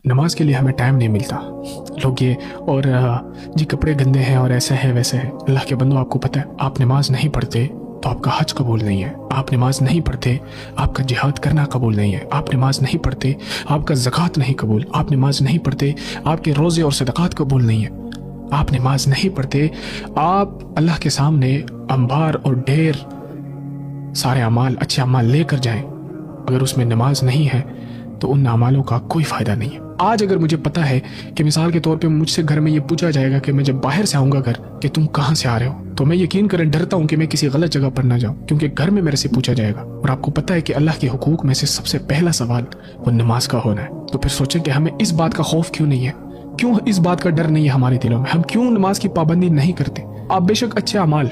نماز کے لیے ہمیں ٹائم نہیں ملتا. لوگ یہ اور جی کپڑے گندے ہیں اور ایسا ہے ویسے ہے. اللہ کے بندو، آپ کو پتہ ہے آپ نماز نہیں پڑھتے تو آپ کا حج قبول نہیں ہے. آپ نماز نہیں پڑھتے آپ کا جہاد کرنا قبول نہیں ہے. آپ نماز نہیں پڑھتے آپ کا زکوٰۃ نہیں قبول. آپ نماز نہیں پڑھتے آپ کے روزے اور صدقات قبول نہیں ہے. آپ نماز نہیں پڑھتے آپ اللہ کے سامنے انبار اور ڈھیر سارے اعمال، اچھے اعمال لے کر جائیں، اگر اس میں نماز نہیں ہے تو ان اعمالوں کا کوئی فائدہ نہیں ہے. آج اگر مجھے پتا ہے کہ مثال کے طور پہ مجھ سے گھر میں یہ پوچھا جائے گا کہ میں جب باہر سے آؤں گا گھر کہ تم کہاں سے آ رہے ہو، تو میں یقین کریں ڈرتا ہوں کہ میں کسی غلط جگہ پر نہ جاؤں، کیونکہ گھر میں میرے سے پوچھا جائے گا. اور آپ کو پتا ہے کہ اللہ کے حقوق میں سے سب سے پہلا سوال وہ نماز کا ہونا ہے. تو پھر سوچیں کہ ہمیں اس بات کا خوف کیوں نہیں ہے، کیوں اس بات کا ڈر نہیں ہے ہمارے دلوں میں، ہم کیوں نماز کی پابندی نہیں کرتے. آپ بے شک اچھے اعمال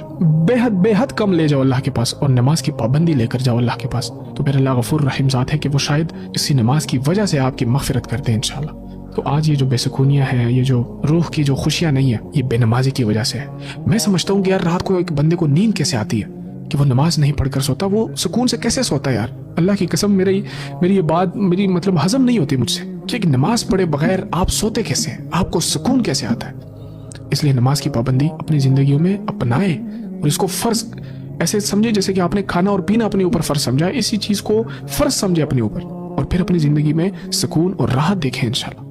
بے حد کم لے جاؤ اللہ کے پاس اور نماز کی پابندی لے کر جاؤ اللہ کے پاس، تو پھر اللہ غفور رحیم ذات ہے کہ وہ شاید اسی نماز کی وجہ سے آپ کی مغفرت کرتے ہیں انشاءاللہ. تو آج یہ جو بے سکونیاں ہیں، یہ جو روح کی جو خوشیاں نہیں ہیں، یہ بے نمازی کی وجہ سے ہے. میں سمجھتا ہوں کہ یار رات کو ایک بندے کو نیند کیسے آتی ہے کہ وہ نماز نہیں پڑھ کر سوتا، وہ سکون سے کیسے سوتا ہے یار. اللہ کی قسم میری یہ بات مطلب ہضم نہیں ہوتی مجھ سے کہ نماز پڑھے بغیر آپ سوتے کیسے ہیں، آپ کو سکون کیسے آتا ہے. اس لیے نماز کی پابندی اپنی زندگیوں میں اپنائیں اور اس کو فرض ایسے سمجھے جیسے کہ آپ نے کھانا اور پینا اپنے اوپر فرض سمجھا، اسی چیز کو فرض سمجھے اپنے اوپر، اور پھر اپنی زندگی میں سکون اور راحت دیکھیں انشاءاللہ.